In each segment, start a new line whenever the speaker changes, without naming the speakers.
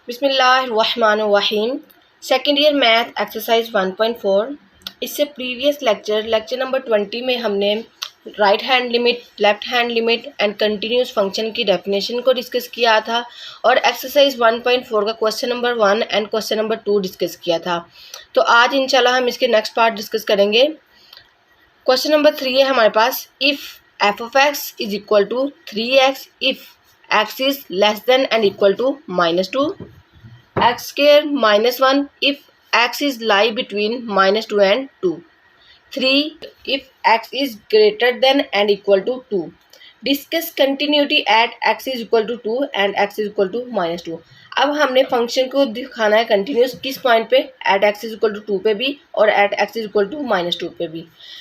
बिस्मिल्लाहिर्रहमानिर्रहीम। Second year math exercise 1.4। इससे previous lecture number 20 में हमने right hand limit, left hand limit and continuous function की definition को डिस्कस किया था और एक्सरसाइज 1.4 का question number 1 and question number 2 discuss किया था। तो आज इंशाल्लाह हम इसके नेक्स्ट पार्ट डिस्कस करेंगे। क्वेश्चन नंबर 3 है हमारे पास, if f of x is equal to 3x if x is less than and equal to -2, x square -1 if x is lie between -2 and 2, 3 if x is greater than and equal to 2, discuss continuity at x is equal to 2 and x is equal to -2। अब हमने function को दिखाना है continuous किस point पे, at x is equal to 2 पे भी और at x is equal to -2 पे भी।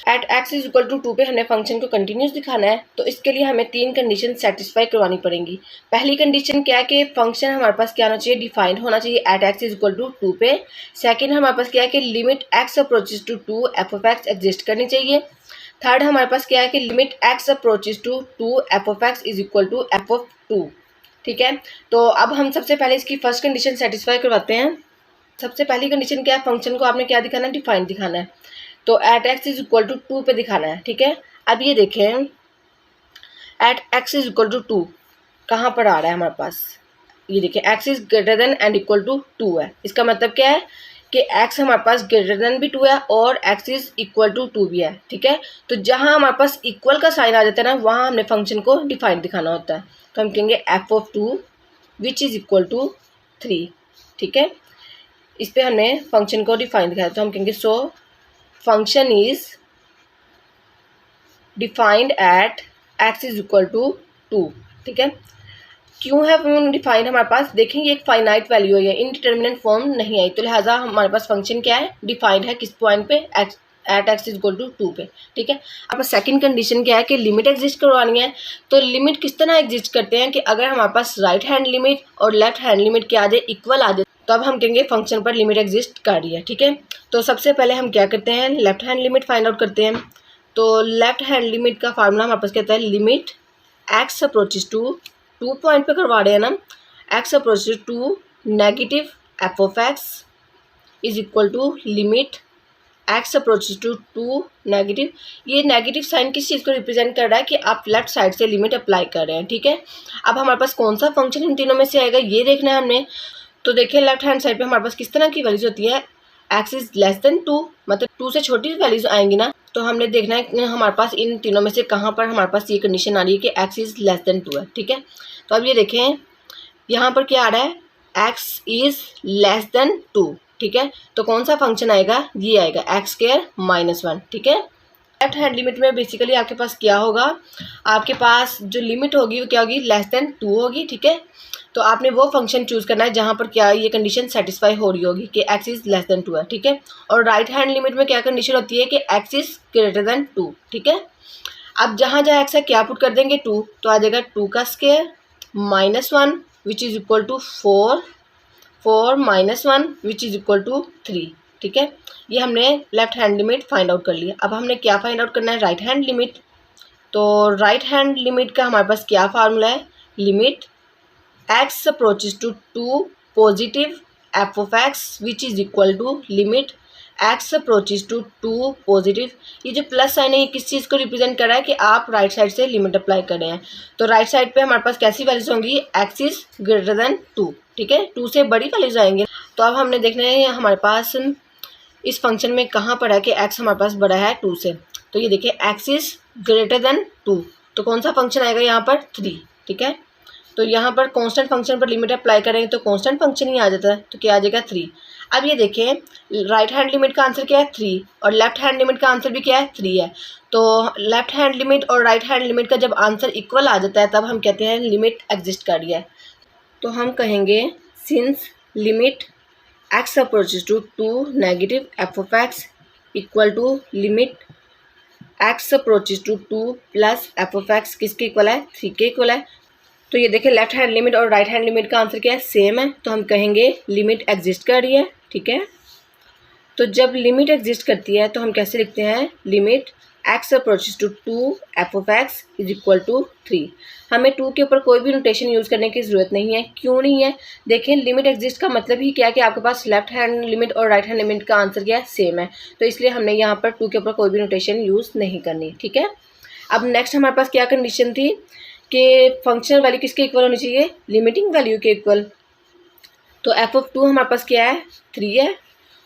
At x is equal to 2 पे हमने फंक्शन को कंटिन्यूस दिखाना है, तो इसके लिए हमें 3 कंडीशन सेटिस्फाई करवानी पड़ेंगी। पहली कंडीशन क्या है कि फंक्शन हमारे पास क्या होना चाहिए, डिफाइंड होना चाहिए at x is equal to 2 पे। सेकेंड हमारे पास क्या है कि limit x approaches to 2 f of x exist करनी चाहिए। थर्ड हमारे पास क्या है कि limit x approaches to 2 f of x is equal to f of 2। ठीक है, तो अब हम सबसे पहले इसकी फर्स्ट कंडीशन सेटिस्फाई करवाते हैं। सबसे पहली कंडीशन क्या है, फंक्शन को आपने क्या दिखाना है, डिफाइंड दिखाना है, तो at x is equal to 2 पे दिखाना है। ठीक है, अब ये देखें at x is equal to 2 कहाँ पर आ रहा है हमारे पास, ये देखें x is greater than and equal to 2 है। इसका मतलब क्या है कि x हमारे पास ग्रेटर देन भी 2 है और x इज इक्वल टू 2 भी है। ठीक है, तो जहाँ हमारे पास इक्वल का साइन आ जाता है ना, वहाँ हमने फंक्शन को डिफाइंड दिखाना होता है। तो हम कहेंगे f of 2 which is equal to 3। ठीक है, इस पर हमने फंक्शन को डिफाइन दिखाया, तो हम कहेंगे so function is defined at x is equal to 2। ठीक है, क्यों है डिफाइंड हमारे पास, देखेंगे एक फाइनाइट वैल्यू है, इनडिटर्मिनेंट फॉर्म नहीं आई, तो लिहाजा हमारे पास फंक्शन क्या है, डिफाइंड है किस पॉइंट पे, at x is equal to 2 पे। ठीक है, अब सेकंड कंडीशन क्या है कि लिमिट एग्जिस्ट करवानी है। तो लिमिट किस तरह एग्जिस्ट करते हैं कि अगर हमारे पास राइट हैंड लिमिट और लेफ्ट हैंड लिमिट क्या आ जाए, इक्वल आ जाए, तो अब हम कहेंगे फंक्शन पर लिमिट एग्जिस्ट कर रही है। ठीक है, तो सबसे पहले हम क्या करते हैं, left hand limit find out करते हैं। तो लेफ्ट हैंड लिमिट का फार्मूला हमारे पास कहता है limit x approaches to 2 point पे करवा रहे हैं ना, x approaches to negative f of x is equal to limit x approaches to 2 negative. ये नेगेटिव साइन किस चीज़ को रिप्रेजेंट कर रहा है कि आप लेफ्ट साइड से लिमिट अप्लाई कर रहे हैं। ठीक है, अब हमारे पास कौन सा फंक्शन इन तीनों में से आएगा ये देखना है हमने। तो देखिए लेफ्ट हैंड साइड पे हमारे पास किस तरह की वैल्यूज होती है, एक्स इज लेस देन 2, मतलब 2 से छोटी वैल्यूज आएंगी ना, तो हमने देखना है हमारे पास इन तीनों में से कहाँ पर हमारे पास ये कंडीशन आ रही है कि एक्स इज लेस देन 2 है। ठीक है, तो अब ये देखें यहाँ पर क्या आ रहा है, एक्स इज लेस देन 2। ठीक है, तो कौन सा फंक्शन आएगा, ये आएगा एक्स स्क्वायर -1। ठीक है, लेफ्ट हैंड लिमिट में बेसिकली आपके पास क्या होगा, आपके पास जो लिमिट होगी वो क्या होगी, लेस देन 2 होगी। ठीक है, तो आपने वो फंक्शन चूज़ करना है जहाँ पर क्या ये कंडीशन सेटिस्फाई हो रही होगी कि एक्स इज लेस देन 2 है। ठीक है, और राइट हैंड लिमिट में क्या कंडीशन होती है कि एक्स इज ग्रेटर देन 2। ठीक है, अब जहाँ जहाँ एक्स है क्या पुट कर देंगे 2, तो आ जाएगा 2 का square -1 which is equal to 4 -1 which is equal to 3। ठीक है, ये हमने left hand limit find out कर लिया। अब हमने क्या फाइंड आउट करना है, राइट हैंड लिमिट। तो राइट हैंड लिमिट का हमारे पास क्या फार्मूला है, limit x approaches to 2 positive f of x which is equal to limit x approaches to 2 positive. ये जो प्लस साइन है ये किस चीज़ को रिप्रेजेंट कर रहा है कि आप राइट साइड से लिमिट अप्लाई कर रहे हैं। तो राइट साइड पे हमारे पास कैसी वैल्यूज होंगी, एक्स इज ग्रेटर देन 2। ठीक है, 2 से बड़ी वैल्यूज आएंगे। तो अब हमने देखना है हमारे पास इस फंक्शन में कहाँ पर है कि एक्स हमारे पास बड़ा है 2 से। तो ये देखिए एक्स इज ग्रेटर देन 2, तो कौन सा फंक्शन आएगा यहाँ पर, 3। ठीक है, तो यहाँ पर कांस्टेंट फंक्शन पर लिमिट अप्लाई करेंगे तो कांस्टेंट फंक्शन ही आ जाता है, तो क्या आ जाएगा 3। अब ये देखें राइट हैंड लिमिट का आंसर क्या है 3 और लेफ्ट हैंड लिमिट का आंसर भी क्या है 3 है। तो लेफ्ट हैंड लिमिट और राइट हैंड लिमिट का जब आंसर इक्वल आ जाता है तब हम कहते हैं लिमिट एग्जिस्ट कर रही है। तो हम कहेंगे since limit x approaches to 2 negative f of x equal to limit x approaches to 2 plus f of x किसके इक्वल है, 3 के इक्वल है। तो ये देखिए लेफ्ट हैंड लिमिट और राइट हैंड लिमिट का आंसर क्या है, सेम है, तो हम कहेंगे लिमिट एग्जिस्ट कर रही है। ठीक है, तो जब लिमिट एग्जिस्ट करती है तो हम कैसे लिखते हैं, limit x approaches to 2 f of x is equal to 3। हमें 2 के ऊपर कोई भी नोटेशन यूज़ करने की ज़रूरत नहीं है। क्यों नहीं है? देखें, लिमिट एग्जिस्ट का मतलब ही क्या है कि आपके पास लेफ्ट हैंड लिमिट और राइट हैंड लिमिट का आंसर क्या है, सेम है। तो इसलिए हमने यहाँ पर 2 के ऊपर कोई भी नोटेशन यूज़ नहीं करनी। ठीक है, अब नेक्स्ट हमारे पास क्या कंडीशन थी कि फंक्शनल वैल्यू किसके इक्वल होनी चाहिए, लिमिटिंग वैल्यू के इक्वल। तो एफ ऑफ 2 हमारे पास क्या है, 3 है,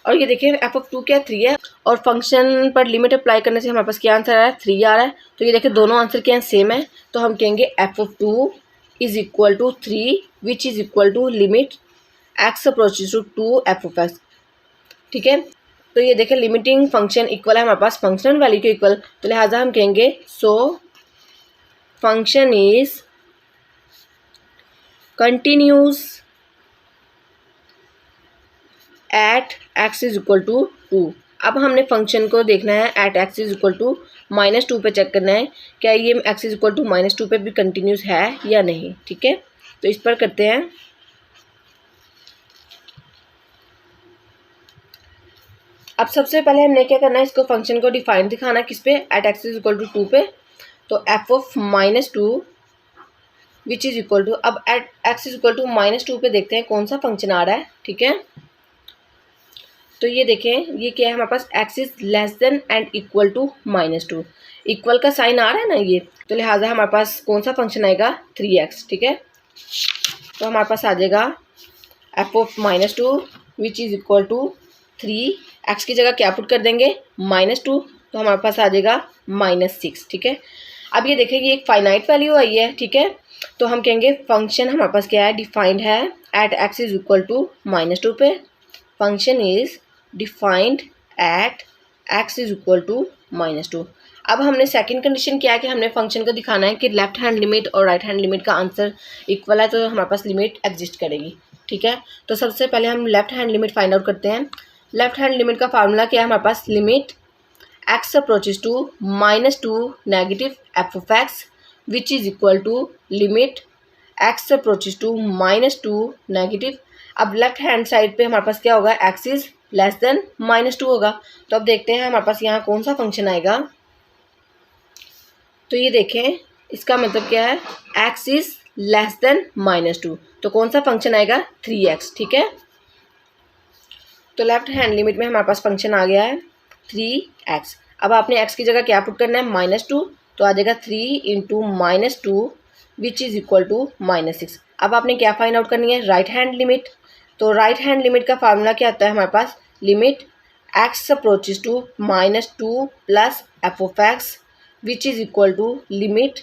और ये देखिए एफ ऑफ 2 क्या है, 3 है, और फंक्शन पर लिमिट अप्लाई करने से हमारे पास क्या आंसर आ रहा है, 3 आ रहा है। तो ये देखिए दोनों आंसर क्या हैं, सेम है। तो हम कहेंगे f of 2 is equal to 3 which is equal to limit x approaches to 2 f of x. ठीक है, तो ये देखिए लिमिटिंग फंक्शन इक्वल है हमारे पास फंक्शनल वैल्यू के इक्वल, तो लिहाजा हम कहेंगे so function is continuous at x is equal to 2। अब हमने फंक्शन को देखना है at x is equal to -2 पे चेक करना है क्या ये एक्स इज इक्वल टू -2 पे भी कंटिन्यूस है या नहीं। ठीक है, तो इस पर करते हैं। अब सबसे पहले हमने क्या करना है, इसको फंक्शन को डिफाइन दिखाना किस पे, at x is equal to 2 पे। तो f of -2 which is equal to, अब at x is equal to -2 पे देखते हैं कौन सा फंक्शन आ रहा है। ठीक है, तो ये देखें ये क्या है हमारे पास, x is less than and equal to -2, इक्वल का साइन आ रहा है ना ये, तो लिहाजा हमारे पास कौन सा फंक्शन आएगा, 3x। ठीक है, तो हमारे पास आ जाएगा f of -2 which is equal to 3, x की जगह क्या पुट कर देंगे, -2, तो हमारे पास आ जाएगा -6। ठीक है, अब ये देखें ये एक फाइनाइट वैल्यू आई है। ठीक है, तो हम कहेंगे फंक्शन हमारे पास क्या है, डिफाइंड है at x is equal to -2 पे। Function is defined at x is equal to -2। अब हमने सेकंड कंडीशन क्या है कि हमने फंक्शन को दिखाना है कि लेफ्ट हैंड लिमिट और राइट हैंड लिमिट का आंसर इक्वल है, तो हमारे पास लिमिट एग्जिस्ट करेगी। ठीक है, तो सबसे पहले हम left hand limit find out करते हैं। लेफ्ट हैंड लिमिट का फार्मूला क्या है हमारे पास, limit x approaches to -2 negative f of x which is equal to limit x approaches to -2 negative. अब लेफ्ट हैंड साइड पे हमारे पास क्या होगा, एक्स इज लेस देन -2 होगा। तो अब देखते हैं हमारे पास यहाँ कौन सा फंक्शन आएगा। तो ये देखें इसका मतलब क्या है, एक्स इज लेस देन -2, तो कौन सा फंक्शन आएगा, 3x। ठीक है, तो लेफ्ट हैंड लिमिट में हमारे पास फंक्शन आ गया है 3x। अब आपने x की जगह क्या पुट करना है, -2, तो आ जाएगा 3 into -2 which is equal to -6। अब आपने क्या फाइंड आउट करनी है, राइट हैंड लिमिट। तो राइट हैंड लिमिट का फार्मूला क्या आता है हमारे पास, limit x approaches to -2 plus f of x which is equal to limit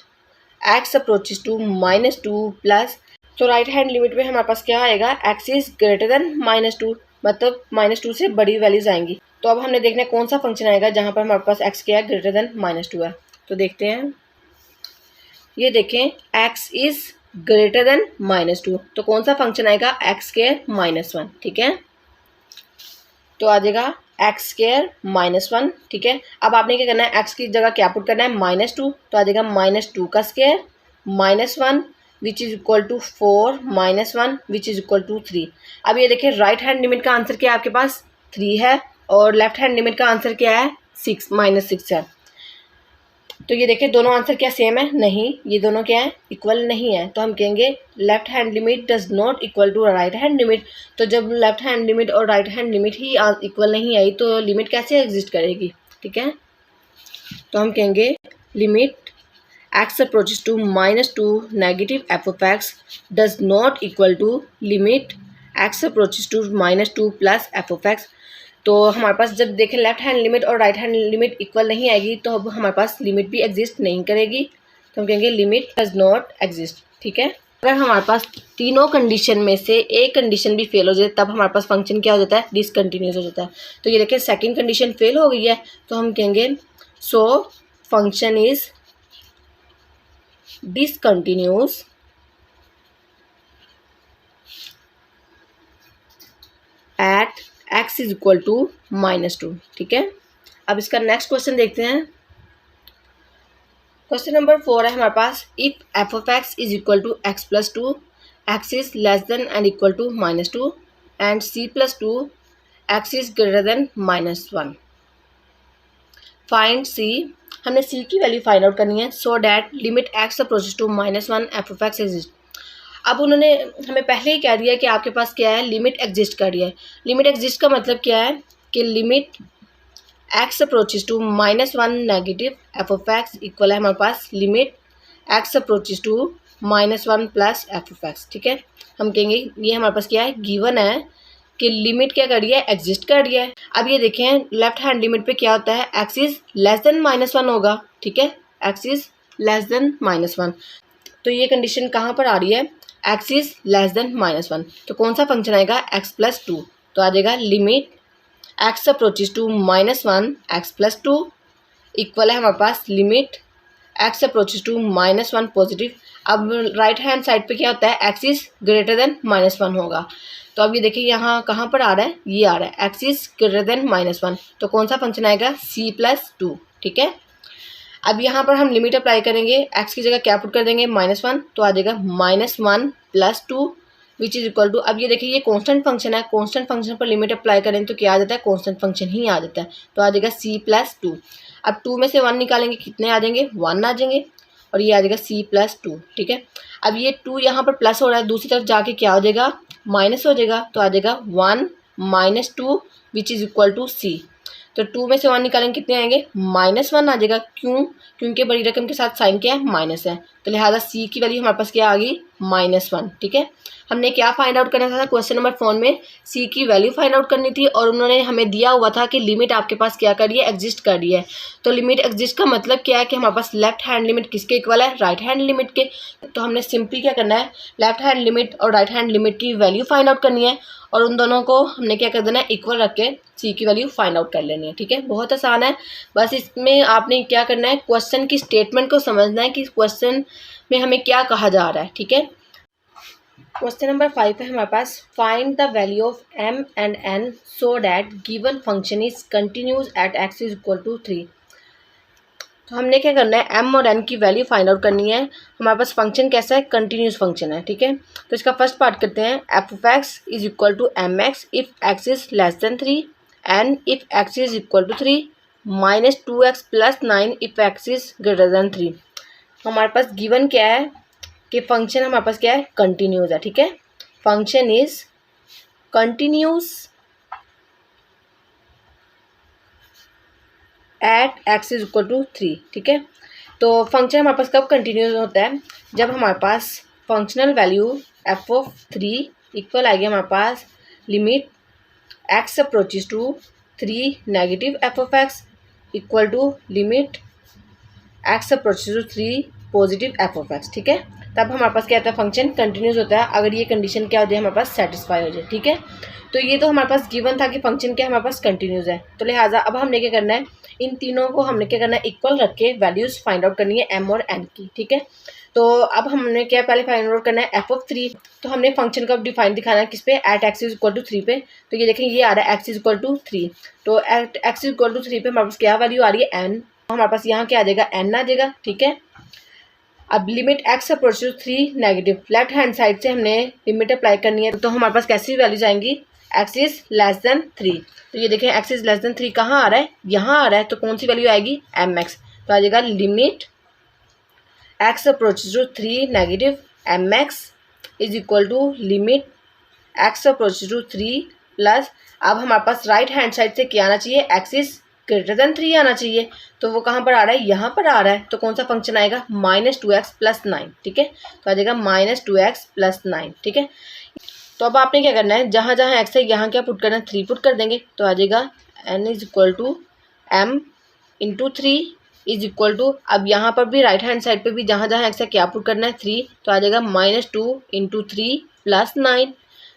x approaches to -2 plus, तो राइट हैंड लिमिट में हमारे पास क्या आएगा, एक्स इज ग्रेटर देन -2, मतलब -2 से बड़ी वैल्यूज आएंगी। तो अब हमने देखना है कौन सा फंक्शन आएगा जहाँ पर हमारे पास एक्स क्या है, ग्रेटर देन -2 है। तो देखते हैं, ये देखें एक्स इज ग्रेटर देन -2, तो कौन सा फंक्शन आएगा, एक्स स्क्वायर -1। ठीक है, तो आ जाएगा एक्स स्क्वायर -1। ठीक है, अब आपने क्या करना है, एक्स की जगह क्या पुट करना है, -2, तो आ जाएगा -2 का square -1 which is equal to 4 -1 which is equal to 3। अब ये देखिए राइट हैंड लिमिट का आंसर क्या है आपके पास, 3 है, और लेफ्ट हैंड लिमिट का आंसर क्या है, -6 है। तो ये देखिए दोनों आंसर क्या सेम है, नहीं, ये दोनों क्या है, इक्वल नहीं है। तो हम कहेंगे left hand limit does not equal to right hand limit. तो जब लेफ्ट हैंड लिमिट और राइट हैंड लिमिट ही इक्वल नहीं आई तो लिमिट कैसे एग्जिस्ट करेगी। ठीक है, तो हम कहेंगे limit x approaches to -2 negative f of x does not equal to limit x approaches to -2 plus f of x. तो हमारे पास जब देखें लेफ्ट हैंड लिमिट और राइट हैंड लिमिट इक्वल नहीं आएगी तो अब हमारे पास लिमिट भी एग्जिस्ट नहीं करेगी, तो हम कहेंगे लिमिट डज नॉट एग्जिस्ट। ठीक है, अगर हमारे पास तीनों कंडीशन में से एक कंडीशन भी फेल हो जाए तब हमारे पास फंक्शन क्या हो जाता है, डिसकंटिन्यूस हो जाता है। तो ये देखिए सेकंड कंडीशन फेल हो गई है, तो हम कहेंगे so function is discontinuous at x is equal to -2। ठीक है, अब इसका नेक्स्ट क्वेश्चन देखते हैं। क्वेश्चन नंबर 4 है हमारे पास, if F of x is equal to x plus 2, x is less than and equal to -2 and c plus 2 x is greater then -1, find सी, हमने सी की वैल्यू फाइंड आउट करनी है so that limit x approaches to -1 F of x exist. अब उन्होंने हमें पहले ही कह दिया कि आपके पास क्या है, लिमिट एग्जिस्ट कर रही है। लिमिट एग्जिस्ट का मतलब क्या है कि limit x approaches to -1 negative f of x equal है हमारे पास limit x approaches to -1 plus f of x. ठीक है, हम कहेंगे ये हमारे पास क्या है, गिवन है कि लिमिट क्या कर रही है, एग्जिस्ट कर रही है। अब ये देखें लेफ्ट हैंड लिमिट पे क्या होता है, एक्स इज लेस देन -1 होगा। ठीक है, एक्स इज लेस देन -1, तो ये कंडीशन कहाँ पर आ रही है, एक्स इज लेस देन -1, तो कौन सा फंक्शन आएगा, एक्स प्लस 2, तो आ जाएगा limit x approaches to -1 x plus 2 equal है हमारे पास limit x approaches to -1 positive. अब राइट हैंड साइड पे क्या होता है, एक्स इज ग्रेटर देन -1 होगा। तो अब ये देखिए यहाँ कहाँ पर आ रहा है, ये आ रहा है एक्स इज ग्रेटर देन -1, तो कौन सा फंक्शन आएगा, सी प्लस 2। ठीक है, अब यहाँ पर हम लिमिट अप्लाई करेंगे, एक्स की जगह क्या पुट कर देंगे, -1, तो आ जाएगा -1 plus 2 which is equal to, अब ये देखिए ये कांस्टेंट फंक्शन है, कांस्टेंट फंक्शन पर लिमिट अप्लाई करें तो क्या आ जाता है, कांस्टेंट फंक्शन ही आ जाता है, तो आ जाएगा सी प्लस 2। अब 2 में से 1 निकालेंगे, कितने आ जाएंगे, 1 आ जाएंगे, और ये आ जाएगा सी प्लस 2। ठीक है, अब ये 2 यहाँ पर प्लस हो रहा है, दूसरी तरफ जाके क्या हो जाएगा, माइनस हो जाएगा, तो आ जाएगा 1 - 2 विच इज़ इक्वल टू सी। तो 2 में से 1 निकालेंगे, कितने आएंगे, -1 आ जाएगा। क्यों, क्योंकि बड़ी रकम के साथ साइन क्या है, माइनस है, तो लिहाजा सी की वैल्यू हमारे पास क्या आ गई, -1। ठीक है, हमने क्या फाइंड आउट करना था, क्वेश्चन नंबर 4 में सी की वैल्यू फाइंड आउट करनी थी, और उन्होंने हमें दिया हुआ था कि लिमिट आपके पास क्या कर रही है, एग्जिस्ट कर रही है। तो लिमिट एग्जिस्ट का मतलब क्या है कि हमारे पास लेफ्ट हैंड लिमिट किसके इक्वल है, राइट हैंड लिमिट के। तो हमने सिंपली क्या करना है, लेफ्ट हैंड लिमिट और राइट हैंड लिमिट की वैल्यू फाइंड आउट करनी है, और उन दोनों को हमने क्या कर देना है, इक्वल रख के सी की वैल्यू फाइंड आउट कर लेनी है। ठीक है, बहुत आसान है, बस इसमें आपने क्या करना है, क्वेश्चन की स्टेटमेंट को समझना है कि क्वेश्चन में हमें क्या कहा जा रहा है। ठीक है, क्वेश्चन नंबर 5 है हमारे पास, find the value of m and n so that given function is continuous at x is equal to 3। तो हमने क्या करना है, m और n की वैल्यू फाइंड आउट करनी है। हमारे पास फंक्शन कैसा है, कंटिन्यूस फंक्शन है। ठीक है, तो इसका फर्स्ट पार्ट करते हैं, f of x is equal to mx if x is less than 3 and if x is equal to 3 -2x plus 9 if x is greater than 3। हमारे पास गिवन क्या है कि फंक्शन हमारे पास क्या है, कंटिन्यूस है। ठीक है, function is continuous at x is equal to 3। ठीक है, तो फंक्शन हमारे पास कब कंटिन्यूस होता है, जब हमारे पास functional value f of 3 equal आएगी हमारे पास limit x approaches to 3 negative f of x equal to limit x approaches to 3 positive f of x. ठीक है, तब हमारे पास क्या होता है, फंक्शन कंटिन्यूस होता है, अगर ये कंडीशन क्या हो जाए, हमारे पास सेटिस्फाई हो जाए। ठीक है, तो ये तो हमारे पास गिवन था कि फंक्शन क्या हमारे पास कंटिन्यूस है, तो लिहाजा अब हमने क्या करना है, इन तीनों को हमने क्या करना है, इक्वल रख के वैल्यूज़ फाइंड आउट करनी है m और n की। ठीक है, तो अब हमने क्या पहले फाइंड आउट करना है एफ ऑफ 3, तो हमने फंक्शन का डिफाइन दिखाना है किस पे, at x is equal to 3 पे। तो ये देखें ये आ रहा है एक्स इज इक्वल टू 3, तो at x is equal to 3 पे हमारे पास क्या वैल्यू आ रही है, n, हमारे पास यहाँ क्या आ जाएगा, n आ जाएगा। ठीक है, अब limit x approaches to 3 negative, left hand side से हमने लिमिट अप्लाई करनी है, तो हमारे पास कैसी वैल्यूज आएंगी, एक्स इज लेस देन 3। तो ये देखें एक्स इज लेस देन 3 कहाँ आ रहा है, यहाँ आ रहा है, तो कौन सी वैल्यू आएगी, एम एक्स, तो आ जाएगा limit x approaches to 3 negative m x is equal to limit x approaches to 3 plus, अब हमारे पास राइट हैंड साइड से क्या आना चाहिए, एक्स इज ग्रेटर देन 3 आना चाहिए, तो वो कहाँ पर आ रहा है, यहाँ पर आ रहा है, तो कौन सा फंक्शन आएगा, -2x प्लस 9। ठीक है, तो आ जाएगा -2x प्लस 9। ठीक है, तो अब आपने क्या करना है, जहाँ जहाँ एक्स है यहाँ क्या पुट करना है, 3 पुट कर देंगे, तो आ जाएगा n is equal to m into 3 is equal to, अब यहाँ पर भी राइट हैंड साइड पे भी जहाँ जहाँ एक्स है क्या पुट करना है, 3, तो आ जाएगा -2 इंटू 3 प्लस 9,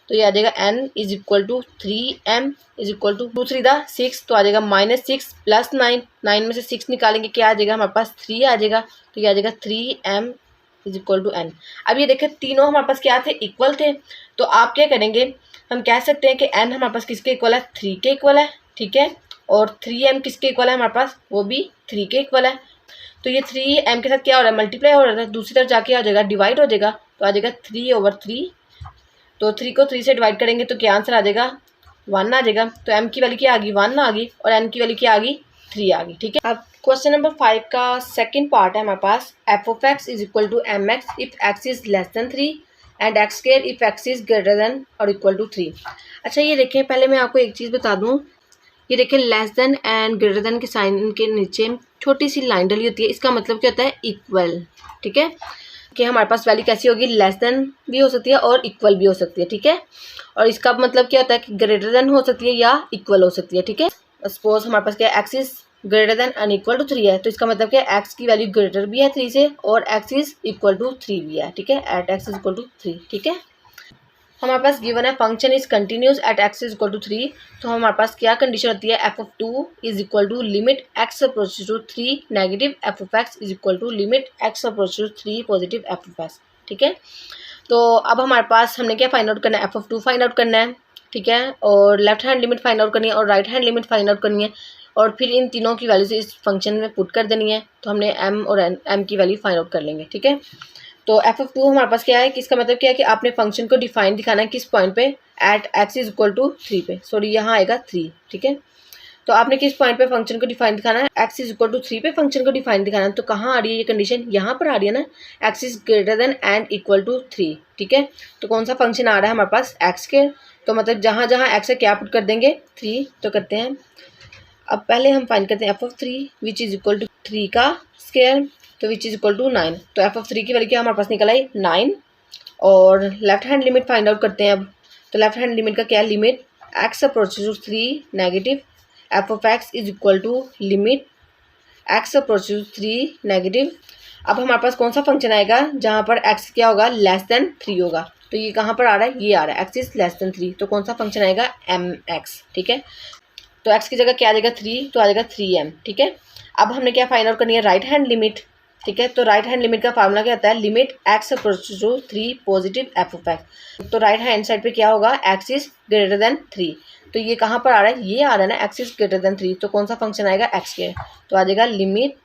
तो ये आ जाएगा n is equal to 3m is equal to 2 3 6, तो आ जाएगा -6 प्लस 9, 9 में से 6 निकालेंगे क्या आ जाएगा, हमारे पास 3 आ जाएगा, तो ये आ जाएगा 3m is equal to n। अब ये देखें तीनों हमारे पास क्या थे, इक्वल थे, तो आप क्या करेंगे, हम कह सकते हैं कि n हमारे पास किसके इक्वल है, 3 के इक्वल है। ठीक है, और 3m किसके इक्वल है हमारे पास, वो भी 3 के इक्वल है, तो ये 3m के साथ क्या हो रहा है, मल्टीप्लाई हो रहा है, दूसरी तरफ जाके आ जाएगा डिवाइड हो जाएगा, तो आ जाएगा 3/3, तो 3 को 3 से डिवाइड करेंगे तो क्या आंसर आ जाएगा, 1 आ जाएगा, तो m की वैल्यू क्या आ गई, 1 आ गई, और n की वैल्यू क्या आ गई, 3 आ गई। ठीक है, अब क्वेश्चन नंबर 5 का सेकंड पार्ट है हमारे पास, f of x is equal to m x if x is less than 3 and x square if x is greater than और इक्वल टू 3। अच्छा ये देखें, पहले मैं आपको एक चीज़ बता दूं, ये देखें less than and greater than के साइन के नीचे छोटी सी लाइन डली होती है, इसका मतलब क्या होता है, इक्वल। ठीक है, कि हमारे पास वैल्यू कैसी होगी, लेस देन भी हो सकती है और इक्वल भी हो सकती है। ठीक है, और इसका मतलब क्या होता है कि ग्रेटर देन हो सकती है या इक्वल हो सकती है। ठीक है, सपोज हमारे पास क्या है, x is greater than and equal to 3 है, तो इसका मतलब क्या है, एक्स की वैल्यू ग्रेटर भी है 3 से और एक्स इज इक्वल टू 3 भी है। ठीक है, at x is equal to 3। ठीक है, हमारे पास गिवन है function is continuous at x is equal to 3, तो हमारे पास क्या कंडीशन होती है, f of 2 is equal to limit x approaches to 3 negative f of x is equal to limit x approaches to 3 positive f of x. ठीक है, तो अब हमारे पास हमने क्या फाइंड आउट करना है, एफ ऑफ 2 फाइंड आउट करना है। ठीक है, और left hand limit find out करनी है और right hand limit find out करनी है और फिर इन तीनों की वैल्यू से इस फंक्शन में पुट कर देनी है, तो हमने एम और एम की वैल्यू फाइंड आउट कर लेंगे। ठीक है, तो एफ ऑफ 2 हमारे पास क्या है कि इसका मतलब क्या है कि आपने फंक्शन को डिफाइन दिखाना है किस पॉइंट पे, at x is equal to 3 पे, सॉरी यहाँ आएगा 3। ठीक है, तो आपने किस पॉइंट पे फंक्शन को डिफाइन दिखाना है, एक्स इज इक्वल टू 3 पे फंक्शन को डिफाइन दिखाना है, तो कहाँ आ रही है ये कंडीशन, यहाँ पर आ रही है ना, x is greater than and equal to 3। ठीक है, तो कौन सा फंक्शन आ रहा है हमारे पास, एक्स के, तो मतलब जहाँ जहाँ एक्स है क्या पुट कर देंगे, 3। तो करते हैं, अब पहले हम फाइंड करते हैं f of 3 which is equal to 3 का स्क्वायर, तो विच इज इक्वल टू 9। तो एफ ऑफ 3 की वैल्यू क्या हमारे पास निकल आई 9, और left hand limit find out करते हैं अब, तो लेफ्ट हैंड लिमिट का क्या है, limit x approaches to 3 negative f of x is equal to limit x approaches to 3 negative. अब हमारे पास कौन सा फंक्शन आएगा जहाँ पर एक्स क्या होगा, लेस देन 3 होगा, तो ये कहाँ पर आ रहा है, ये आ रहा है, एक्स इज लेस देन 3, तो कौन सा फंक्शन आएगा, एम एक्स। ठीक है, तो एक्स की जगह क्या आ जाएगा 3, तो आ जाएगा 3m। ठीक है, अब हमने क्या फाइंड आउट करनी है, राइट हैंड लिमिट। ठीक है, तो राइट हैंड लिमिट का फार्मूला क्या होता है, limit x approaches to 3 positive f of x, तो राइट हैंड साइड पे क्या होगा, एक्स इज ग्रेटर देन 3, तो ये कहाँ पर आ रहा है, ये आ रहा है ना, एक्स इज ग्रेटर देन 3, तो कौन सा फंक्शन आएगा, एक्स के, तो आ जाएगा limit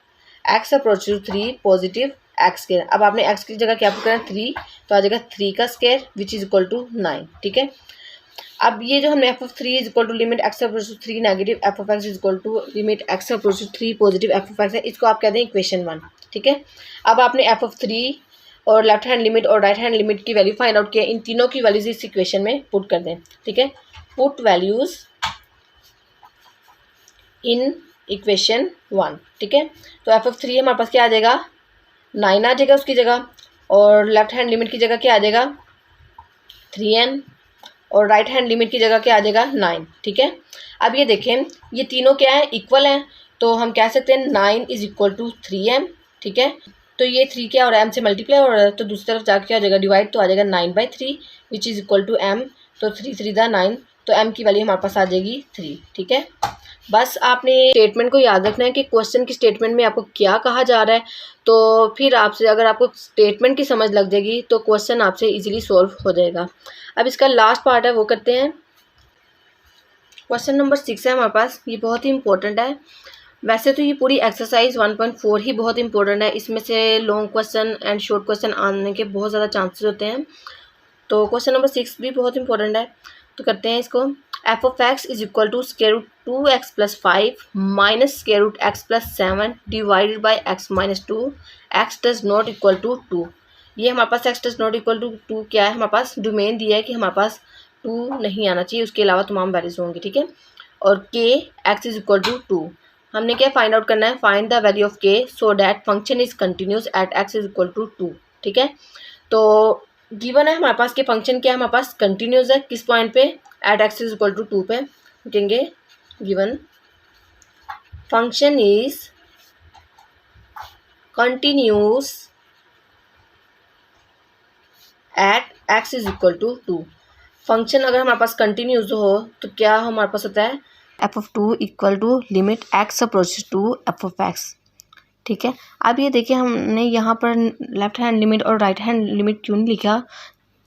x approaches to 3 positive x के। अब आपने एक्स की जगह क्या पुट करना है, 3, तो आ जाएगा 3 का square which is equal to 9। ठीक है, अब ये जो हमने f of 3 is equal to limit x approaches to 3 negative f of x is equal to limit x approaches to 3 positive f of x है, इसको आप कहते हैं इक्वेशन 1। ठीक है, अब आपने एफ ऑफ 3 और लेफ्ट हैंड लिमिट और राइट हैंड लिमिट की वैल्यू फाइंड आउट किया, इन तीनों की वैल्यूज इस इक्वेशन में पुट कर दें। ठीक है, पुट वैल्यूज इन इक्वेशन 1। ठीक है, तो एफ ऑफ 3 हमारे पास क्या आ जाएगा, 9 आ जाएगा उसकी जगह, और लेफ्ट हैंड लिमिट की जगह क्या आ जाएगा 3m, और राइट हैंड लिमिट की जगह क्या आ जाएगा 9। ठीक है, अब ये देखें ये तीनों क्या है, इक्वल हैं, तो हम कह सकते हैं 9 इज इक्वल टू 3m। ठीक है, तो ये 3 क्या हो रहा है, m से मल्टीप्लाई हो रहा है, तो दूसरी तरफ जाकर क्या हो जाएगा, डिवाइड, तो आ जाएगा 9/3 which is equal to m, तो 3 3 दा 9, तो m की वैल्यू हमारे पास आ जाएगी 3। ठीक है, बस आपने स्टेटमेंट को याद रखना है कि क्वेश्चन की स्टेटमेंट में आपको क्या कहा जा रहा है, तो फिर आपसे अगर आपको स्टेटमेंट की समझ लग जाएगी तो क्वेश्चन आपसे इजीली सॉल्व हो जाएगा। अब इसका लास्ट पार्ट है वो करते हैं, क्वेश्चन नंबर 6 है हमारे पास, ये बहुत ही इंपॉर्टेंट है। वैसे तो ये पूरी एक्सरसाइज 1.4 ही बहुत इंपॉर्टेंट है, इसमें से long question and short question आने के बहुत ज़्यादा चांसेस होते हैं, तो क्वेश्चन नंबर 6 भी बहुत इंपॉर्टेंट है। तो करते हैं इसको, f of x is equal to square root 2x + 5 minus square root x + 7 divided by x - 2, x does not equal to 2। ये हमारे पास x does not equal to 2 क्या है, हमारे पास डोमेन दिया है कि हमारे पास 2 नहीं आना चाहिए, उसके अलावा तमाम वैल्यूज होंगी। ठीक है, और k x is equal to 2, हमने क्या फाइंड आउट करना है, find the value of k so that function is continuous at x is equal to 2। ठीक है, तो गिवन है हमारे पास कि फंक्शन क्या है, हमारे पास कंटिन्यूस है, किस पॉइंट पे, at x is equal to 2 पे लिखेंगे, given function is continuous at x is equal to 2। Function अगर हमारे पास कंटिन्यूस हो तो क्या हमारे पास होता है, f of 2 equal to limit x approaches to f of x। ठीक है, अब ये देखिए हमने यहाँ पर लेफ्ट हैंड लिमिट और राइट हैंड लिमिट क्यों नहीं लिखा,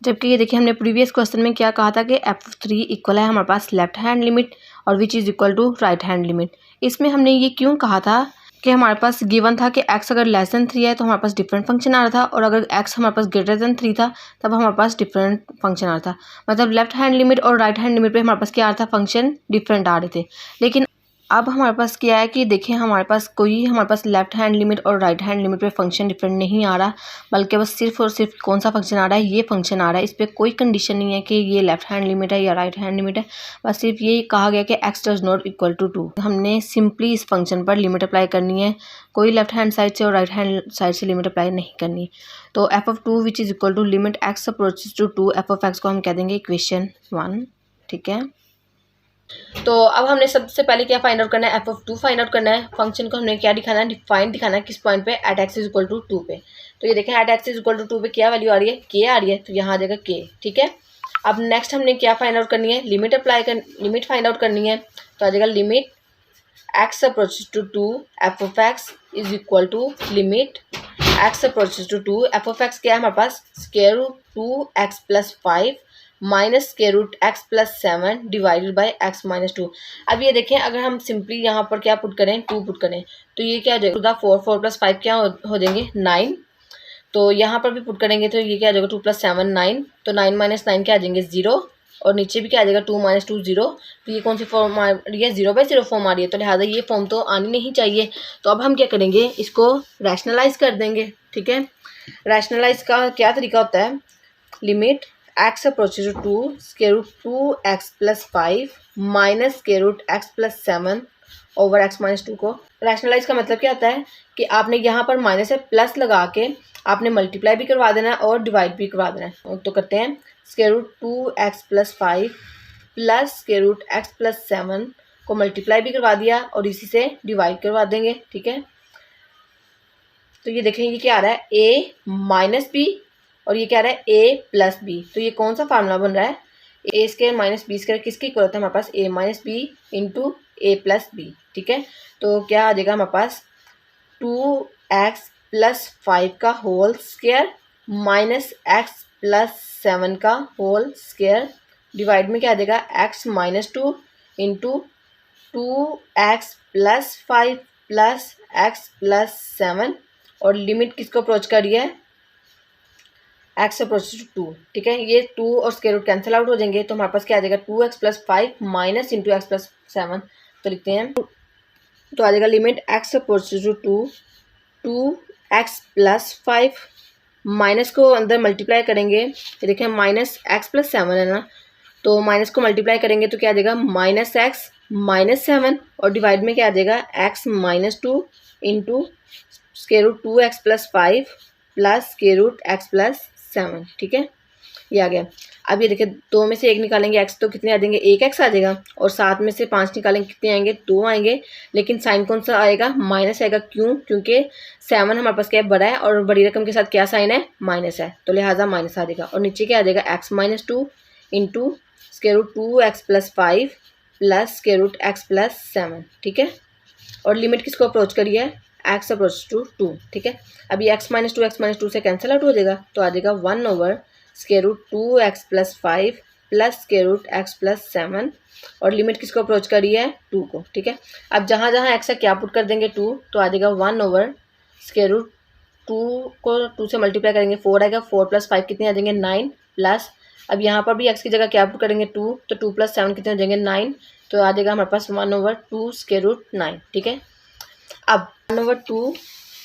जबकि ये देखिए हमने प्रीवियस क्वेश्चन में क्या कहा था कि एफ ऑफ 3 इक्वल है हमारे पास लेफ्ट हैंड लिमिट और which is equal to right hand limit. इसमें हमने ये क्यों कहा था कि हमारे पास गिवन था कि x अगर लेस देन 3 है तो हमारे पास डिफरेंट फंक्शन आ रहा था, और अगर x हमारे पास ग्रेटर देन 3 था तब हमारे पास डिफरेंट फंक्शन आ रहा था, मतलब लेफ्ट हैंड लिमिट और राइट हैंड लिमिट पे हमारे पास क्या आ रहा था, फंक्शन डिफरेंट आ रहे थे। लेकिन अब हमारे पास क्या है कि देखें हमारे पास लेफ्ट हैंड लिमिट और राइट हैंड लिमिट पे फंक्शन डिफरेंट नहीं आ रहा, बल्कि बस सिर्फ और सिर्फ कौन सा फंक्शन आ रहा है, ये फंक्शन आ रहा है। इस पर कोई कंडीशन नहीं है कि ये लेफ्ट हैंड लिमिट है या राइट हैंड लिमिट है, बस सिर्फ ये कहा गया कि x does not equal to 2। हमने सिंपली इस फंक्शन पर लिमिट अप्लाई करनी है, कोई लेफ्ट हैंड साइड से और राइट हैंड साइड से लिमिट अप्लाई नहीं करनी। तो f(2) which is equal to limit x approaches to 2 f(x) को हम कह देंगे इक्वेशन 1। ठीक है, तो अब हमने सबसे पहले क्या फाइंड आउट करना है, f(2) फाइंड आउट करना है। फंक्शन को हमने क्या दिखाना है, डिफाइंड दिखाना है किस पॉइंट पे, at x is equal to 2 पे। तो ये देखें at x is equal to 2 पे क्या वैल्यू आ रही है, k आ रही है, तो यहाँ आ जाएगा k। ठीक है, अब नेक्स्ट हमने क्या फाइंड आउट करनी है, लिमिट फाइंड आउट करनी है। तो आ जाएगा limit x approaches to 2 f(x) is equal to limit x approaches to 2 f(x) क्या है हमारे पास, square root 2x plus 5 minus square root x plus 7 divided by x minus 2। अब ये देखें अगर हम सिंपली यहाँ पर क्या पुट करें, 2 पुट करें, तो ये क्या हो जाएगा 4 प्लस 5 क्या हो जाएंगे 9। तो यहाँ पर भी पुट करेंगे तो ये क्या आ जाएगा 2 प्लस 7 9। तो 9 माइनस 9 क्या आ जाएंगे 0, और नीचे भी क्या आ जाएगा 2 माइनस 2 0। तो ये कौन सी फॉर्म आ रही है, 0/0 फॉर्म आ रही है, तो लिहाजा ये फॉर्म तो आनी नहीं चाहिए। तो अब हम क्या करेंगे, इसको रैशनलाइज कर देंगे। ठीक है, रैशनलाइज का क्या तरीका होता है, limit x approaches to 2 square root 2x plus 5 minus square root x plus 7 over x minus 2 को रैशनलाइज का मतलब क्या होता है कि आपने यहाँ पर माइनस से प्लस लगा के आपने मल्टीप्लाई भी करवा देना है और डिवाइड भी करवा देना है। तो करते हैं square root 2x plus 5 plus square root x plus 7 को मल्टीप्लाई भी करवा दिया और इसी से डिवाइड करवा देंगे। ठीक है, तो ये देखें ये क्या आ रहा है, a माइनस बी और ये क्या आ रहा है a प्लस बी। तो ये कौन सा फार्मूला बन रहा है, a square minus b square किसकी इक्वल होता है हमारे पास, a minus b into a plus b. ठीक है, तो क्या आ जाएगा हमारे पास 2x प्लस 5 का whole square minus x plus 7 का होल स्क्वायर डिवाइड में क्या आ जाएगा x minus 2 into 2x plus 5 plus x plus 7 और लिमिट किसको अप्रोच कर रही है, x अप्रोच टू 2। ठीक है, ये 2 और स्क्वायर रूट कैंसिल आउट हो जाएंगे, तो हमारे पास क्या आ जाएगा 2x plus 5 minus into x plus 7। तो लिखते हैं, तो आ जाएगा limit x approach to 2x plus 5 minus को अंदर मल्टीप्लाई करेंगे, ये देखें माइनस x प्लस 7 है ना, तो माइनस को मल्टीप्लाई करेंगे तो क्या आ जाएगा माइनस x माइनस 7 और डिवाइड में क्या आ जाएगा x minus 2 into square root 2x plus 5 plus square root x plus 7। ठीक है, ये आ गया। अब ये देखिए 2 में से 1 निकालेंगे x तो कितने आ जाएंगे, 1x आ जाएगा, और 7 में से 5 निकालेंगे कितने आएंगे, 2 आएंगे। लेकिन साइन कौन सा आएगा, माइनस आएगा। क्यों, क्योंकि 7 हमारे पास क्या है बड़ा है और बड़ी रकम के साथ क्या साइन है, माइनस है, तो लिहाजा माइनस आ जाएगा। और नीचे क्या आ जाएगा x minus 2 into square root 2x plus 5 plus square root x plus 7। ठीक है, और लिमिट किसको अप्रोच करी है, x अप्रोच टू 2। ठीक है, अभी x माइनस 2 से कैंसिल आउट हो जाएगा, तो आ जाएगा 1 over square root 2x plus 5 plus square root x plus 7 और लिमिट किसको अप्रोच करी है 2 को। ठीक है, अब जहाँ जहाँ x है क्या पुट कर देंगे 2, तो आ जाएगा 1 ओवर स्क्वायर रूट 2 को 2 से मल्टीप्लाई करेंगे 4 आएगा, 4 प्लस 5 कितने आ जाएंगे 9 प्लस, अब यहाँ पर भी x की जगह क्या पुट करेंगे 2, तो 2 प्लस 7 कितने हो जाएंगे 9, तो आ जाएगा हमारे पास 1 ओवर 2 स्क्वायर रूट 9। ठीक है, अब 1 ओवर 2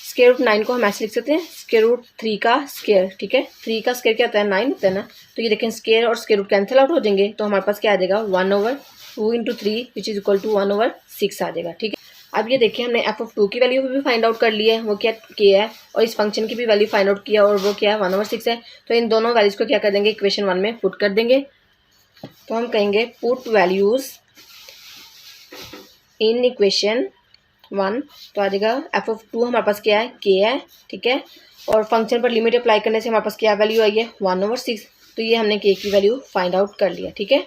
स्क्वायर रूट 9 को हम ऐसे लिख सकते हैं स्क्वायर रूट 3 का स्क्वायर। ठीक है, 3 का स्क्वायर क्या होता है 9 होता है ना, तो ये देखें स्क्वायर और स्क्वायर रूट कैंसिल आउट हो जाएंगे, तो हमारे पास क्या आ जाएगा 1 over 2 into 3 which is equal to 1 over 6 आ जाएगा। ठीक है, अब ये देखिए हमने f(2) की वैल्यू भी फाइंड आउट कर ली है, वो क्या है, और इस फंक्शन की भी वैल्यू फाइंड आउट किया और वो क्या है 1 ओवर 6 है। तो इन दोनों वैल्यूज को क्या कर देंगे इक्वेशन 1 में पुट कर देंगे। तो हम कहेंगे पुट वैल्यूज इन इक्वेशन 1, तो आ जाएगा f(2) हमारे पास क्या है k है। ठीक है, और फंक्शन पर लिमिट अप्लाई करने से हमारे पास क्या वैल्यू आई है 1 ओवर 6, तो ये हमने k की वैल्यू फाइंड आउट कर लिया। ठीक है,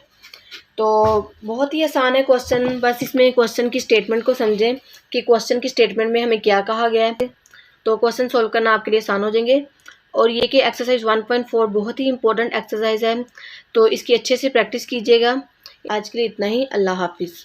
तो बहुत ही आसान है क्वेश्चन, बस इसमें क्वेश्चन की स्टेटमेंट को समझें कि क्वेश्चन की स्टेटमेंट में हमें क्या कहा गया है, तो क्वेश्चन सॉल्व करना आपके लिए आसान हो जाएंगे। और ये कि एक्सरसाइज 1.4 बहुत ही इंपॉर्टेंट एक्सरसाइज है, तो इसकी अच्छे से प्रैक्टिस कीजिएगा। आज के लिए इतना ही, अल्लाह हाफिज़।